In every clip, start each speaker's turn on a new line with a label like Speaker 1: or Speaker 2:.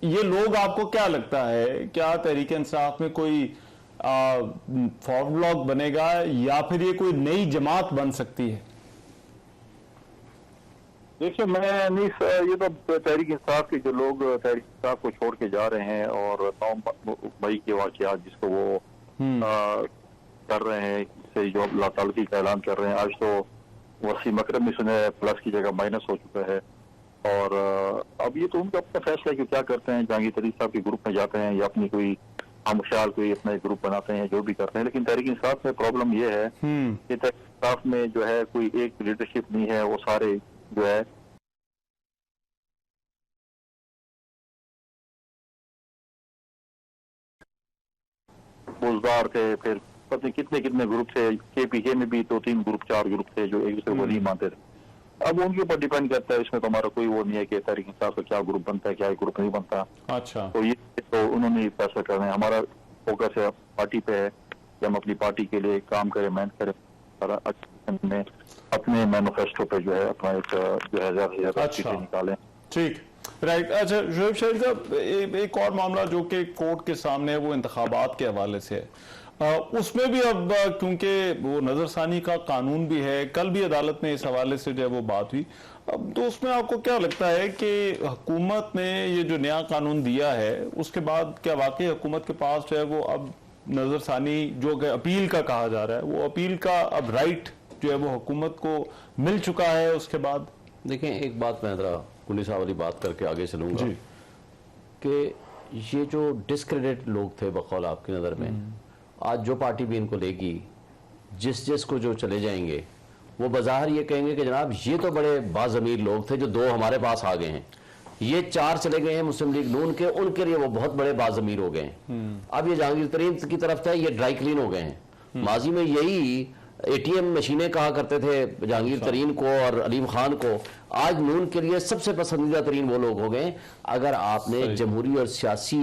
Speaker 1: ये लोग आपको क्या लगता है, क्या तहरीक इंसाफ में कोई फॉर्म ब्लॉक बनेगा या फिर ये कोई नई जमात बन सकती है?
Speaker 2: देखिए, मैं नहीं ये तो तहरीक इंसाफ के जो लोग तहरीक इंसाफ को छोड़ के जा रहे हैं और 9 मई के वाकयात जिसको वो कर रहे हैं, इससे जो लातालगी का ऐलान कर रहे हैं, आज तो वसीम अकरम भी सुने प्लस की जगह माइनस हो चुका है। और अब ये तो उनका अपना फैसला है कि क्या करते हैं, जहांगीर तरीन साहब के ग्रुप में जाते हैं या अपनी कोई हमख्याल कोई अपना ग्रुप बनाते हैं, जो भी करते हैं। लेकिन तहरीक इंसाफ में प्रॉब्लम ये है कि तहरीक इंसाफ में जो है कोई एक लीडरशिप नहीं है, वो सारे जो है बुजदार थे, फिर पता नहीं कितने कितने ग्रुप थे। KPK में भी 2-3 ग्रुप 4 ग्रुप थे जो एक दूसरे को नहीं मानते थे। अब उनके ऊपर डिपेंड करता है, इसमें तो हमारा कोई वो नहीं है कि तहरीक इंसाफ का क्या ग्रुप बनता है क्या ग्रुप नहीं बनता।
Speaker 1: अच्छा,
Speaker 2: तो ये तो उन्होंने फैसला करना है। हमारा फोकस है पार्टी पे है कि हम अपनी पार्टी के लिए काम करें, मेहनत करें, में अपने मैनिफेस्टो पे जो है अपना एक जो है ज्यादा चीजें निकालें।
Speaker 1: ठीक, राइट। अच्छा शुएब शरीफ साहब, एक और मामला जो कि कोर्ट के सामने है वो इंतखाबात के हवाले से है। उसमें भी अब क्योंकि वो नजरसानी का कानून भी है, कल भी अदालत में इस हवाले से जो है वो बात हुई। अब तो उसमें आपको क्या लगता है कि हुकूमत ने ये जो नया कानून दिया है उसके बाद क्या वाकई हुकूमत के पास जो है वो अब नजरसानी जो कि अपील का कहा जा रहा है, वो अपील का अब राइट जो है वो हुकूमत को मिल चुका है? उसके बाद
Speaker 3: देखें, एक बात मैं जरा पुलिस वाली बात करके आगे चलूंगा कि ये जो डिस्क्रेडिट लोग थे बकौल आपकी नज़र में, आज जो पार्टी भी इनको लेगी, जिस को जो चले जाएंगे, वो बाज़ाहिर ये कहेंगे कि जनाब ये तो बड़े बाज़मीर लोग थे जो 2 हमारे पास आ गए हैं, ये 4 चले गए हैं मुस्लिम लीग नून के, उनके लिए वो बहुत बड़े बाज़मीर हो गए हैं। अब ये जहांगीर तरीन की तरफ था, ये ड्राई क्लीन हो गए हैं। माजी में यही ATM मशीनें कहा करते थे जहांगीर तरीन को और अलीम खान को, आज नून के लिए सबसे पसंदीदा तरीन वो लोग हो गए। अगर आपने जमहूरी और सियासी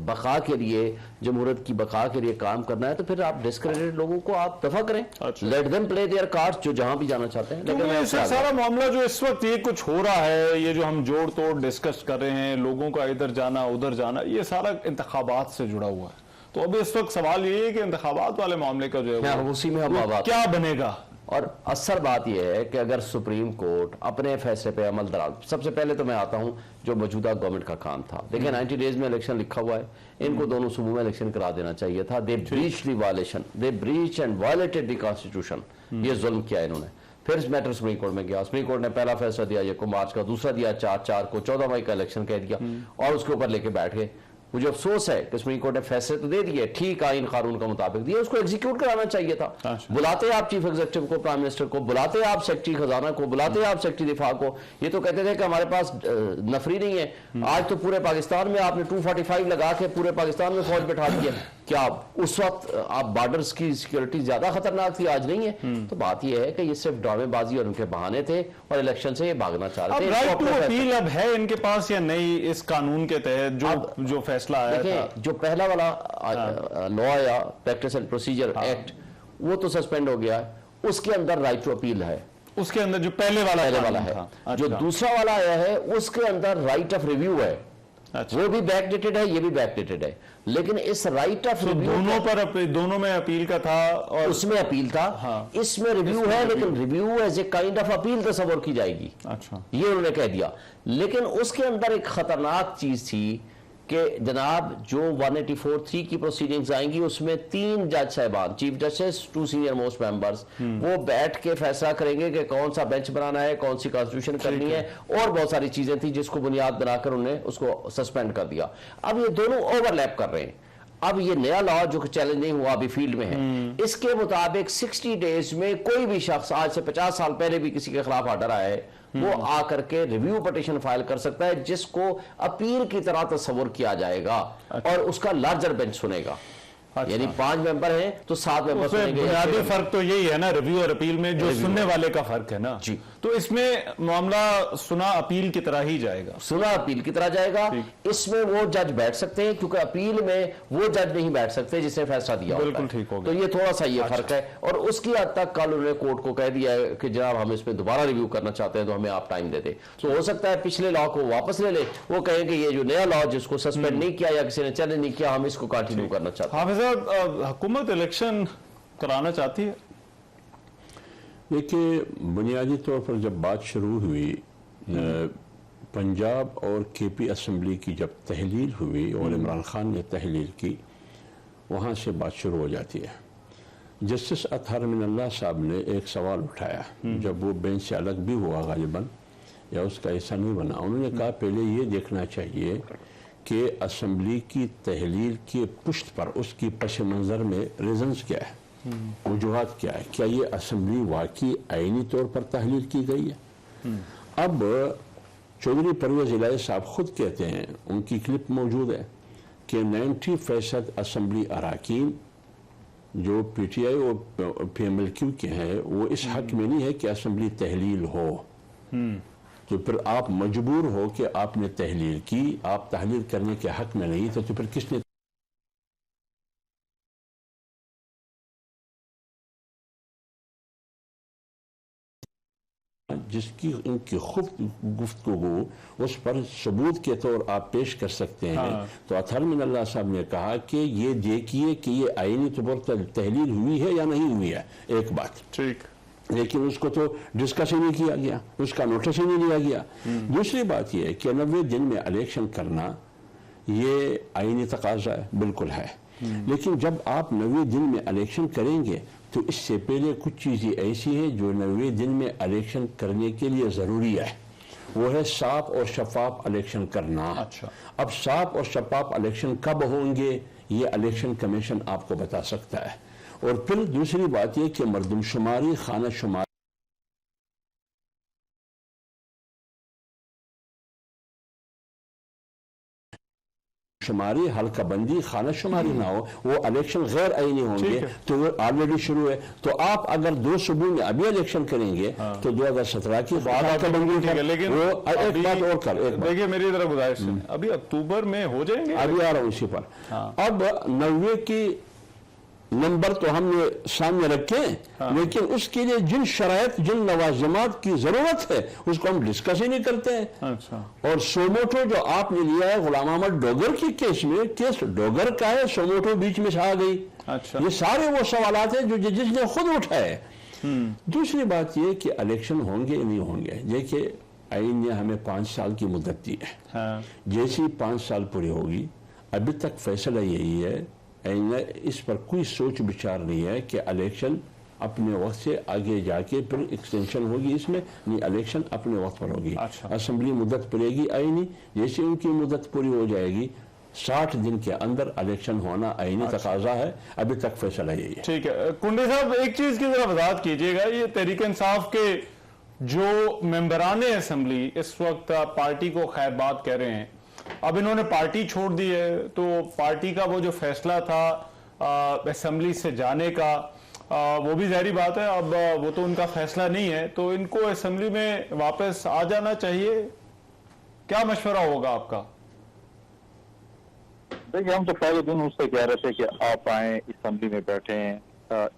Speaker 3: बका के लिए, जमहूरियत की बका के लिए काम करना है तो फिर आप डिस्क्रेडिटेड लोगों को आप दफा करें, let them play their cards, जो जहां भी जाना चाहते हैं।
Speaker 1: लेकिन सारा मामला जो इस वक्त ये कुछ हो रहा है, ये जो हम जोड़ तोड़ डिस्कस कर रहे हैं, लोगों का इधर जाना उधर जाना, ये सारा इंतखाबात से जुड़ा हुआ है। तो अब इस वक्त सवाल ये है कि इंतखाबात वाले मामले का जो है
Speaker 3: उसी में हम
Speaker 1: क्या बनेगा।
Speaker 3: और असल बात यह है कि अगर सुप्रीम कोर्ट अपने फैसले पे अमल दराज, सबसे पहले तो मैं आता हूं जो मौजूदा गवर्नमेंट का काम था। देखिए 90 डेज में इलेक्शन लिखा हुआ है, इनको दोनों सूबों में इलेक्शन करा देना चाहिए था। They breach the violation, they breach and violated the constitution, ये जुल्म किया इन्होंने। फिर इस मैटर सुप्रीम कोर्ट में गया, सुप्रीम कोर्ट ने पहला फैसला दिया 1 मार्च का, दूसरा दिया 4 को, 14 मई का इलेक्शन कह दिया और उसके ऊपर लेके बैठ गए। मुझे अफसोस है कि सुप्रीम कोर्ट ने फैसले तो दे दिए, ठीक आइन कानून का मुताबिक दिए, उसको एग्जीक्यूट कराना चाहिए था। बुलाते आप चीफ एग्जीक्यूटिव को, प्राइम मिनिस्टर को, बुलाते आप सेक्रेटरी खजाना को, बुलाते आप सेक्रेटरी दिफा को। ये तो कहते थे कि हमारे पास नफरी नहीं है। आज तो पूरे पाकिस्तान में आपने 245 लगा के पूरे पाकिस्तान में फौज बैठा दिया। क्या उस वक्त आप बॉर्डर्स की सिक्योरिटी ज्यादा खतरनाक थी, आज नहीं है? तो बात यह है कि ये सिर्फ ड्रामेबाजी और उनके बहाने थे और इलेक्शन से ये भागना चाह रहे थे।
Speaker 1: राइट टू अपील अब है इनके पास या नहीं इस कानून के तहत जो फैसला आया था?
Speaker 3: जो पहला वाला लॉ आया, प्रैक्टिस एंड प्रोसीजर एक्ट, वो तो सस्पेंड हो गया है। उसके अंदर राइट टू अपील है,
Speaker 1: उसके अंदर जो पहले वाला
Speaker 3: है। जो दूसरा वाला आया है उसके अंदर राइट ऑफ रिव्यू है। वो भी बैकडेटेड है, ये भी बैकडेटेड है। लेकिन इस राइट ऑफ रिव्यू
Speaker 1: दोनों में अपील का था और
Speaker 3: उसमें अपील था। इसमें रिव्यू है, लेकिन review as a kind of appeal तस्वर की जाएगी।
Speaker 1: अच्छा,
Speaker 3: ये उन्होंने कह दिया। लेकिन उसके अंदर एक खतरनाक चीज थी कि जनाब जो 184(3) की प्रोसीडिंग्स आएंगी उसमें 3 जज साहबान, chief justice, 2 senior most members, वो बैठ के फैसला करेंगे कि कौन सा बेंच बनाना है, कौन सी कॉन्स्टिट्यूशन करनी है, और बहुत सारी चीजें थी जिसको बुनियाद बनाकर उन्होंने उसको सस्पेंड कर दिया। अब ये दोनों ओवरलैप कर रहे हैं। अब ये नया लॉ जो चैलेंज नहीं हुआ अभी फील्ड में है, इसके मुताबिक 60 डेज में कोई भी शख्स, आज से 50 साल पहले भी किसी के खिलाफ ऑर्डर आया है, वो आकर के रिव्यू पिटीशन फाइल कर सकता है, जिसको अपील की तरह तस्वर किया जाएगा और उसका लार्जर बेंच सुनेगा। यानी 5 मेंबर हैं तो 7 मेंबर
Speaker 1: उसमें बुनियादी फर्क तो यही है ना, रिव्यू और अपील में जो सुनने वाले का फर्क है ना
Speaker 3: जी।
Speaker 1: तो इसमें मामला सुना अपील की तरह ही जाएगा,
Speaker 3: सुना अपील की तरह जाएगा। इसमें वो जज बैठ सकते हैं क्योंकि अपील में वो जज नहीं बैठ सकते जिसने फैसला दिया होता है।
Speaker 1: बिल्कुल ठीक हो गया।
Speaker 3: तो ये थोड़ा सा ये फर्क है और उसकी हद तक कल उन्होंने कोर्ट को कह दिया है कि जनाब हम इस पे दोबारा रिव्यू करना चाहते हैं तो हमें आप टाइम दे दे। तो हो सकता है पिछले लॉ को वापस ले ले, वो कहें कि ये जो नया लॉ जिसको सस्पेंड नहीं किया या किसी ने चैलेंज नहीं किया हम इसको कंटिन्यू करना चाहते हैं।
Speaker 1: हाफिज साहब, हुकूमत इलेक्शन कराना चाहती है?
Speaker 4: देखिए, बुनियादी तौर पर जब बात शुरू हुई पंजाब और केपी असम्बली की जब तहलील हुई और इमरान खान ने तहलील की, वहाँ से बात शुरू हो जाती है। जस्टिस अतहर मिनल्लाह साहब ने एक सवाल उठाया जब वो बेंच से अलग भी हुआ गालिबन या उसका हिस्सा नहीं बना। उन्होंने कहा पहले ये देखना चाहिए कि असम्बली की तहलील के पुष्ट पर उसकी पस मंज़र में रीजन्स क्या है, वजूहात क्या है, क्या ये असम्बली वाकई आईनी तौर पर तहलील की गई है। अब चौधरी परवेज़ इलाही साहब खुद कहते हैं, उनकी क्लिप मौजूद है कि 90% असम्बली अरकान जो PTI और PMLQ के हैं वो इस हक में नहीं है कि असम्बली तहलील हो। तो फिर आप मजबूर हो कि आपने तहलील की, आप तहलील करने के हक में नहीं थे, तो फिर किसने जिसकी उनकी खुद गुफ्तगू उस पर सबूत के तौर आप पेश कर सकते हैं। तो अतहर मिनल्लाह साहब ने कहा कि ये देखिए कि ये आईनी तौर पर तहलील हुई है या नहीं हुई है, एक बात
Speaker 1: ठीक,
Speaker 4: लेकिन उसको तो डिस्कस ही नहीं किया गया, उसका नोटिस ही नहीं लिया गया। दूसरी बात यह है कि 90 दिन में इलेक्शन करना ये आईनी तकाजा है, बिल्कुल है, लेकिन जब आप 90 दिन में इलेक्शन करेंगे तो इससे पहले कुछ चीज़ें ऐसी हैं जो 90 दिन में इलेक्शन करने के लिए ज़रूरी है। वो है साफ और शफाफ इलेक्शन करना।
Speaker 1: अच्छा।
Speaker 4: अब साफ और शफाफ इलेक्शन कब होंगे ये इलेक्शन कमीशन आपको बता सकता है। और फिर दूसरी बात यह कि मरदमशुमारी, खाना शुमारी शुमारी, हल्का बंदी, खाना शुमारी ना हो, वो इलेक्शन गैर आईनी होंगे, तो वो ऑलरेडी शुरू है। तो आप अगर 2 सूबों में अभी इलेक्शन करेंगे तो 2017 की
Speaker 1: बात है, लेकिन
Speaker 4: वो एक बात और कर, एक बात
Speaker 1: देखिए मेरी तरफ गुजारिश है, अभी अक्टूबर में हो जाएंगे,
Speaker 4: अभी आ रहा हूं इसी पर। अब 90 की नंबर तो हमने सामने रखे, लेकिन उसके लिए जिन शरायत, जिन लवाजमात की जरूरत है उसको हम डिस्कस ही नहीं करते हैं।
Speaker 1: अच्छा।
Speaker 4: और सोमोटो जो आपने लिया है गुलाम अहमद डोगर की केस में, केस डोगर का है, सोमोटो बीच में से आ गई।
Speaker 1: अच्छा।
Speaker 4: ये सारे वो सवालात हैं जो जजिस ने खुद उठाए। दूसरी बात ये कि इलेक्शन होंगे नहीं होंगे, देखिए आईन ने हमें 5 साल की मुद्दत दी है। जैसी 5 साल पूरी होगी, अभी तक फैसला यही है, इस पर कोई सोच विचार नहीं है कि इलेक्शन अपने वक्त से आगे जाके फिर एक्सटेंशन होगी, इसमें नहीं, इलेक्शन अपने वक्त पर होगी।
Speaker 1: अच्छा।
Speaker 4: असेंबली मुद्दत पड़ेगी आईनी, जैसे उनकी मुद्दत पूरी हो जाएगी 60 दिन के अंदर इलेक्शन होना आईनी तकाजा है। अभी तक फैसला यही है।
Speaker 1: ठीक है। कुंडी साहब, एक चीज की जरा वजाहत कीजिएगा, ये तहरीक इंसाफ के जो मेंबरान असेंबली इस वक्त पार्टी को खैरबाद कह रहे हैं, अब इन्होंने पार्टी छोड़ दी है, तो पार्टी का वो जो फैसला था असेंबली से जाने का, वो भी ज़ाहिर बात है अब वो तो उनका फैसला नहीं है, तो इनको असेंबली में वापस आ जाना चाहिए। क्या मशवरा होगा आपका?
Speaker 2: देखिए, हम तो पहले दिन उससे कह रहे थे कि आप आए, असेंबली में बैठे।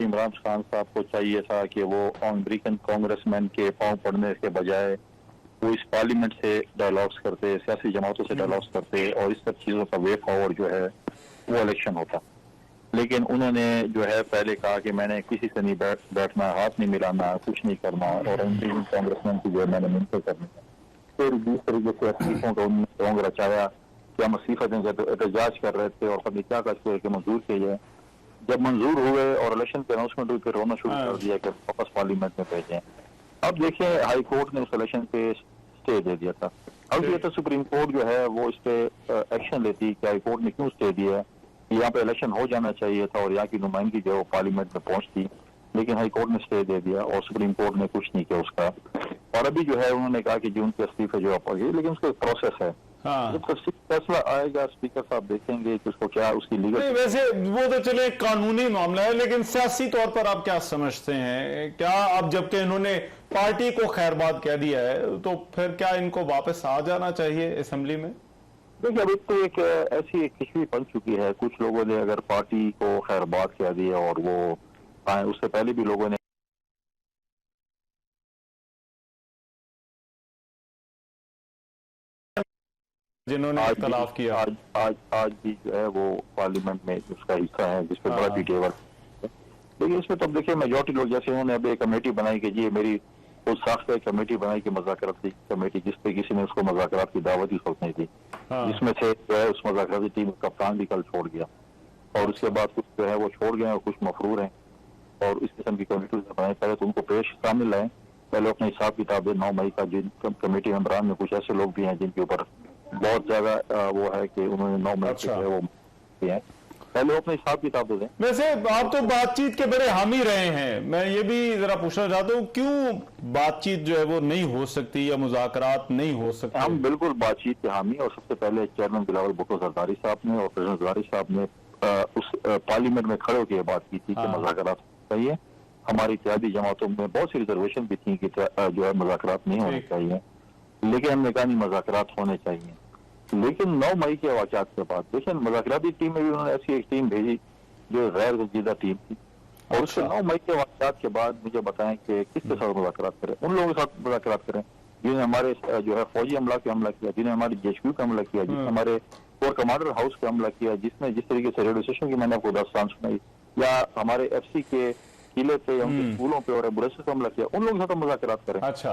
Speaker 2: इमरान खान साहब को चाहिए था कि वो अमेरिकन कांग्रेसमैन के पांव पड़ने के बजाय वो इस पार्लियामेंट से डायलॉग्स करते, सियासी जमातों से डायलॉग्स करते और इस सब चीज़ों का वे फॉरवर्ड जो है वो इलेक्शन होता। लेकिन उन्होंने जो है पहले कहा कि मैंने किसी से नहीं बैठना, हाथ नहीं मिलाना, कुछ नहीं करना, और अमेरिकन कांग्रेसमैन की जो है मैंने मिलकर करनी है। फिर जिस तरीके से अस्तीफों का उन्होंने रंग रचाया कि हम इस्तीफा देंगे, एहतजाज कर रहे थे और कभी क्या करते कि मंजूर किए जाए। जब मंजूर हुए और इलेक्शन की अनाउंसमेंट हुई, फिर रोना शुरू कर दिया कि वापस पार्लियामेंट में भेजें। अब देखिए, हाई कोर्ट ने उस इलेक्शन पे स्टे दे दिया था। अब ये तो सुप्रीम कोर्ट जो है वो इस पे एक्शन लेती कि हाई कोर्ट ने क्यों स्टे दिया है, यहाँ पे इलेक्शन हो जाना चाहिए था और यहाँ की नुमाइंदगी जो है वो पार्लियामेंट में पहुंचती, लेकिन हाई कोर्ट ने स्टे दे दिया और सुप्रीम कोर्ट ने कुछ नहीं किया उसका। और अभी जो है उन्होंने कहा कि जून के इस्तीफे जो आप, लेकिन उसका एक प्रोसेस है।
Speaker 1: हाँ।
Speaker 2: जब तफसील फैसला आएगा स्पीकर साहब देखेंगे कि उसको क्या उसकी
Speaker 1: नहीं,
Speaker 2: लीगल।
Speaker 1: वैसे वो तो चले कानूनी मामला है, लेकिन सियासी तौर पर आप क्या समझते हैं? क्या अब जबकि इन्होंने पार्टी को खैरबाद कह दिया है, तो फिर क्या इनको वापस आ जाना चाहिए असेंबली में?
Speaker 2: देखिए अभी तो एक ऐसी एक खिचड़ी बन चुकी है, कुछ लोगों ने अगर पार्टी को खैरबाद कह दिया और वो उससे पहले भी लोगों ने
Speaker 1: जिन्होंने
Speaker 2: आज
Speaker 1: इख्तलाफ
Speaker 2: भी
Speaker 1: किया।
Speaker 2: आज भी जो है वो पार्लियामेंट में उसका हिस्सा है, जिसपे बड़ा
Speaker 1: हाँ।
Speaker 2: डिटेल है। लेकिन इसमें तो अब देखिए मेजोरिटी लोग, जैसे उन्होंने अब एक कमेटी बनाई कि जी मेरी खुद साख्त एक कमेटी बनाई कि मुज़ाकरात की कमेटी, जिसपे किसी ने उसको मुज़ाकरात की दावत ही सोचनी थी,
Speaker 1: हाँ।
Speaker 2: जिसमें से जो है उस मुज़ाकराती टीम का कप्तान भी कल छोड़ गया, और उसके बाद कुछ जो है वो छोड़ गए और कुछ मफरूर हैं, और इस किस्म की कमेटी बनाई। पहले तो उनको पेश सामने लाए, पहले अपने हिसाब किताब 9 मई का, जिन कमेटी मेंबरान में कुछ ऐसे लोग भी हैं जिनके ऊपर बहुत ज्यादा वो है कि उन्होंने 9 मई
Speaker 1: अच्छा।
Speaker 2: जो है वो किए हैं, पहले वो अपने हिसाब किताब तो दें।
Speaker 1: वैसे आप तो बातचीत के बड़े हामी रहे हैं, मैं ये भी जरा पूछना चाहता हूँ, क्यों बातचीत जो है वो नहीं हो सकती या मुज़ाकरात नहीं हो सकते?
Speaker 2: हम बिल्कुल बातचीत के हामी, और सबसे पहले चेयरमैन बिलावल भुट्टो जरदारी साहब ने और प्रेसिडेंट जरदारी साहब ने उस पार्लियामेंट में खड़े होकर बात की थी कि
Speaker 1: हाँ।
Speaker 2: मुज़ाकरात चाहिए। हमारी इत्तेहादी जमातों में बहुत सी रिजर्वेशन भी थी कि जो है मुज़ाकरात नहीं होने
Speaker 1: ठीक।
Speaker 2: चाहिए, लेकिन हमने कहा नहीं मुज़ाकरात होने चाहिए। लेकिन 9 मई के वाक़यात के बाद देखिए मुज़ाकराती टीम में भी उन्होंने ऐसी एक टीम भेजी जो गैर संजीदा टीम थी, और उसके
Speaker 1: अच्छा।
Speaker 2: 9 मई के वाक़यात के बाद मुझे बताएं कि किसके साथ मुज़ाकरात करें, उन लोगों के साथ मुज़ाकरात करें जिन्होंने हमारे जो है फौजी हमला पे हमला किया, जिन्होंने हमारी JHQ पे हमला किया, जिसने हमारे कोर कमांडर हाउस पे हमला किया, जिसने जिस तरीके से रेडियो स्टेशन की मैंने आपको दास्तान सुनाई, या हमारे FC के किले पे या उनके स्कूलों पे और एम्बुलेंस पे हमला किया, उन लोगों के साथ हम मुज़ाकरात करें।
Speaker 1: अच्छा।